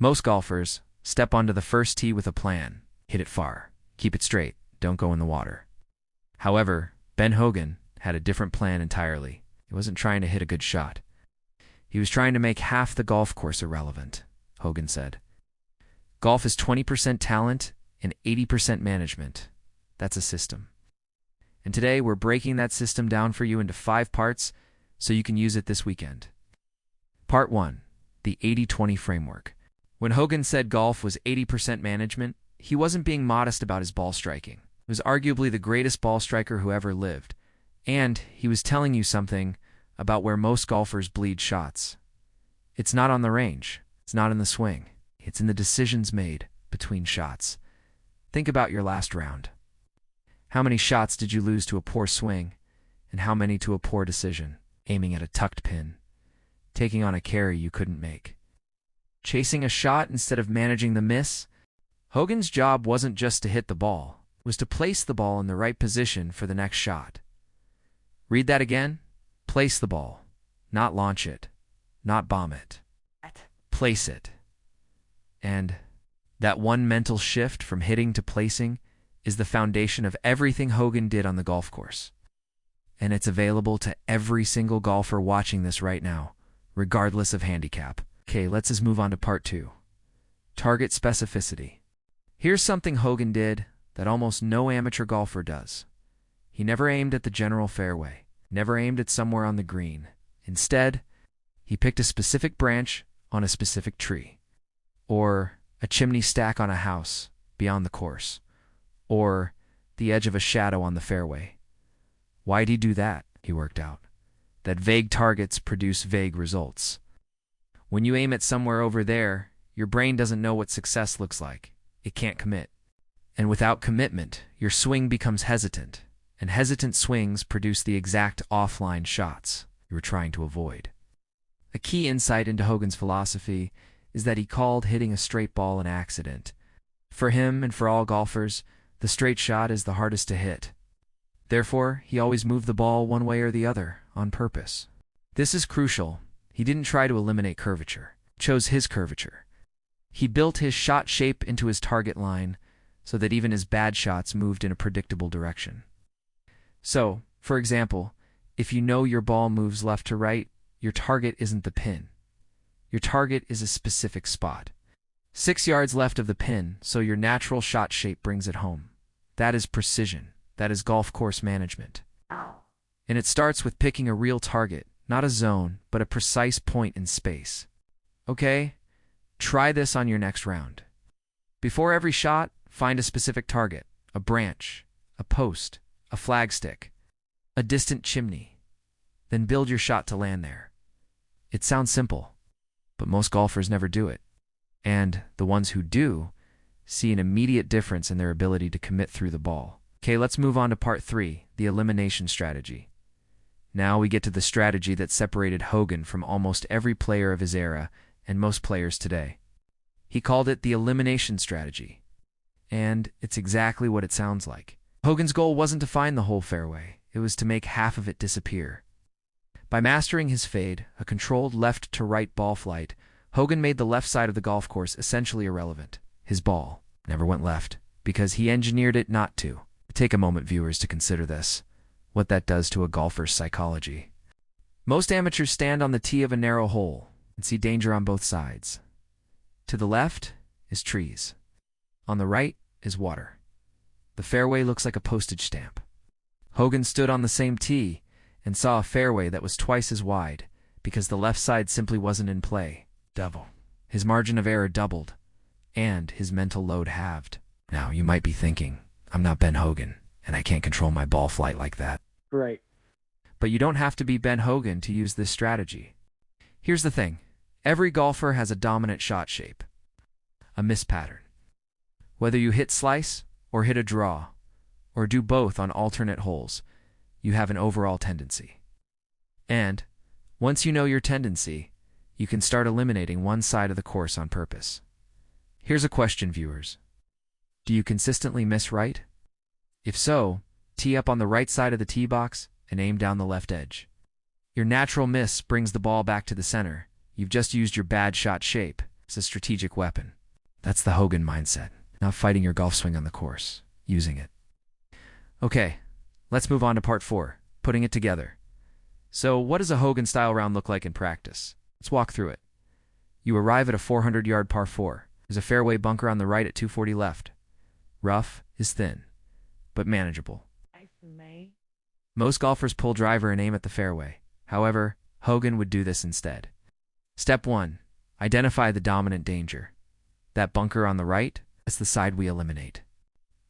Most golfers step onto the first tee with a plan. Hit it far. Keep it straight. Don't go in the water. However, Ben Hogan had a different plan entirely. He wasn't trying to hit a good shot. He was trying to make half the golf course irrelevant, Hogan said. Golf is 20% talent and 80% management. That's a system. And today we're breaking that system down for you into 5 parts so you can use it this weekend. Part 1. The 80-20 framework. When Hogan said golf was 80% management, he wasn't being modest about his ball striking. He was arguably the greatest ball striker who ever lived. And he was telling you something about where most golfers bleed shots. It's not on the range. It's not in the swing. It's in the decisions made between shots. Think about your last round. How many shots did you lose to a poor swing, and how many to a poor decision, aiming at a tucked pin, taking on a carry you couldn't make, chasing a shot instead of managing the miss? Hogan's job wasn't just to hit the ball, it was to place the ball in the right position for the next shot. Read that again. Place the ball, not launch it, not bomb it. Place it. And that one mental shift from hitting to placing is the foundation of everything Hogan did on the golf course. And it's available to every single golfer watching this right now, regardless of handicap. Okay, let's just move on to part 2. Target specificity. Here's something Hogan did that almost no amateur golfer does. He never aimed at the general fairway, never aimed at somewhere on the green. Instead, he picked a specific branch on a specific tree, or a chimney stack on a house beyond the course, or the edge of a shadow on the fairway. Why'd he do that? He worked out that vague targets produce vague results. When you aim at somewhere over there, your brain doesn't know what success looks like. It can't commit. And without commitment, your swing becomes hesitant, and hesitant swings produce the exact offline shots you were trying to avoid. A key insight into Hogan's philosophy is that he called hitting a straight ball an accident. For him and for all golfers, the straight shot is the hardest to hit. Therefore, he always moved the ball one way or the other, on purpose. This is crucial. He didn't try to eliminate curvature, chose his curvature. He built his shot shape into his target line so that even his bad shots moved in a predictable direction. So, for example, if you know your ball moves left to right, your target isn't the pin. Your target is a specific spot. 6 yards left of the pin, so your natural shot shape brings it home. That is precision. That is golf course management. And it starts with picking a real target, not a zone, but a precise point in space. Okay? Try this on your next round. Before every shot, find a specific target, a branch, a post, a flagstick, a distant chimney. Then build your shot to land there. It sounds simple, but most golfers never do it. And the ones who do see an immediate difference in their ability to commit through the ball. Okay, let's move on to part 3, the elimination strategy. Now we get to the strategy that separated Hogan from almost every player of his era and most players today. He called it the elimination strategy. And it's exactly what it sounds like. Hogan's goal wasn't to find the whole fairway. It was to make half of it disappear. By mastering his fade, a controlled left-to-right ball flight, Hogan made the left side of the golf course essentially irrelevant. His ball never went left because he engineered it not to. Take a moment, viewers, to consider this, what that does to a golfer's psychology. Most amateurs stand on the tee of a narrow hole and see danger on both sides. To the left is trees. On the right is water. The fairway looks like a postage stamp. Hogan stood on the same tee and saw a fairway that was twice as wide because the left side simply wasn't in play. Double. His margin of error doubled, and his mental load halved. Now, you might be thinking, I'm not Ben Hogan, and I can't control my ball flight like that. Right. But you don't have to be Ben Hogan to use this strategy. Here's the thing. Every golfer has a dominant shot shape, a miss pattern. Whether you hit slice or hit a draw, or do both on alternate holes, you have an overall tendency. And once you know your tendency, you can start eliminating one side of the course on purpose. Here's a question, viewers. Do you consistently miss right? If so, tee up on the right side of the tee box and aim down the left edge. Your natural miss brings the ball back to the center. You've just used your bad shot shape It's a strategic weapon. That's the Hogan mindset. Not fighting your golf swing on the course, using it. Okay, let's move on to part 4, putting it together. So what does a Hogan-style round look like in practice? Let's walk through it. You arrive at a 400-yard par 4. There's a fairway bunker on the right at 240 left. Rough is thin, but manageable. Most golfers pull driver and aim at the fairway. However, Hogan would do this instead. Step 1. Identify the dominant danger. That bunker on the right, that's the side we eliminate.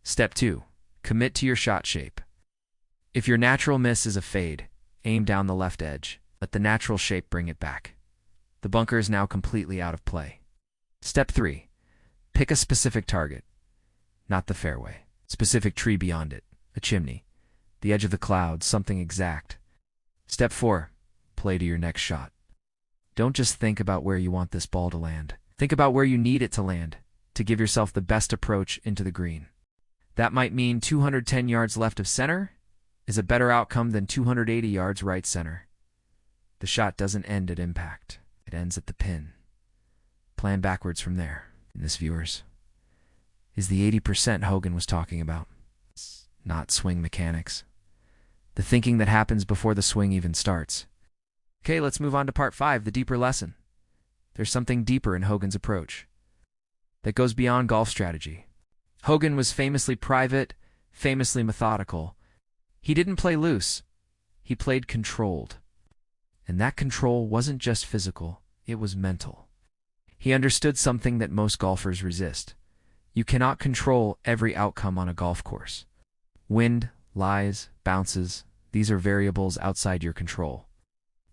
Step 2. Commit to your shot shape. If your natural miss is a fade, aim down the left edge. Let the natural shape bring it back. The bunker is now completely out of play. Step 3. Pick a specific target. Not the fairway. Specific tree beyond it. A chimney. The edge of the clouds, something exact. Step 4. Play to your next shot. Don't just think about where you want this ball to land. Think about where you need it to land, to give yourself the best approach into the green. That might mean 210 yards left of center is a better outcome than 280 yards right center. The shot doesn't end at impact. It ends at the pin. Plan backwards from there. And this, viewers, is the 80% Hogan was talking about. It's not swing mechanics. The thinking that happens before the swing even starts. Okay, let's move on to part 5, the deeper lesson. There's something deeper in Hogan's approach that goes beyond golf strategy. Hogan was famously private, famously methodical. He didn't play loose. He played controlled. And that control wasn't just physical, it was mental. He understood something that most golfers resist. You cannot control every outcome on a golf course. Wind, lies, bounces, these are variables outside your control.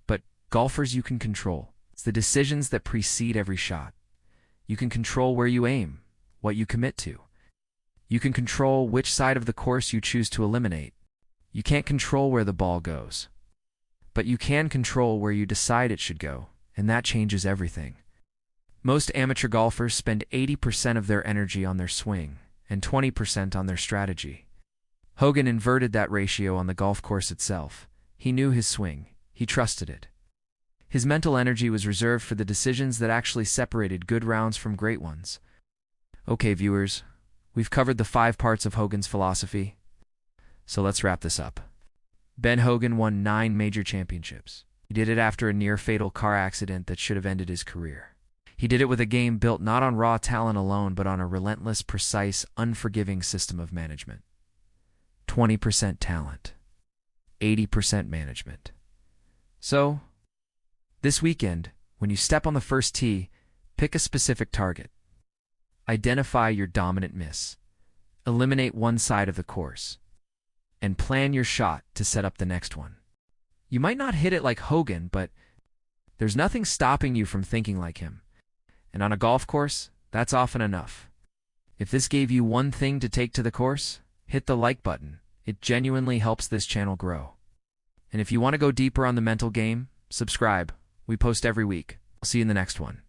But golfers you can control. It's the decisions that precede every shot. You can control where you aim, what you commit to. You can control which side of the course you choose to eliminate. You can't control where the ball goes. But you can control where you decide it should go, and that changes everything. Most amateur golfers spend 80% of their energy on their swing and 20% on their strategy. Hogan inverted that ratio on the golf course itself. He knew his swing. He trusted it. His mental energy was reserved for the decisions that actually separated good rounds from great ones. Okay, viewers, we've covered the 5 parts of Hogan's philosophy. So let's wrap this up. Ben Hogan won 9 major championships. He did it after a near-fatal car accident that should have ended his career. He did it with a game built not on raw talent alone, but on a relentless, precise, unforgiving system of management. 20% talent, 80% management. So, this weekend, when you step on the first tee, pick a specific target. Identify your dominant miss. Eliminate one side of the course. And plan your shot to set up the next one. You might not hit it like Hogan, but there's nothing stopping you from thinking like him. And on a golf course, that's often enough. If this gave you one thing to take to the course, hit the like button. It genuinely helps this channel grow. And if you want to go deeper on the mental game, subscribe. We post every week. I'll see you in the next one.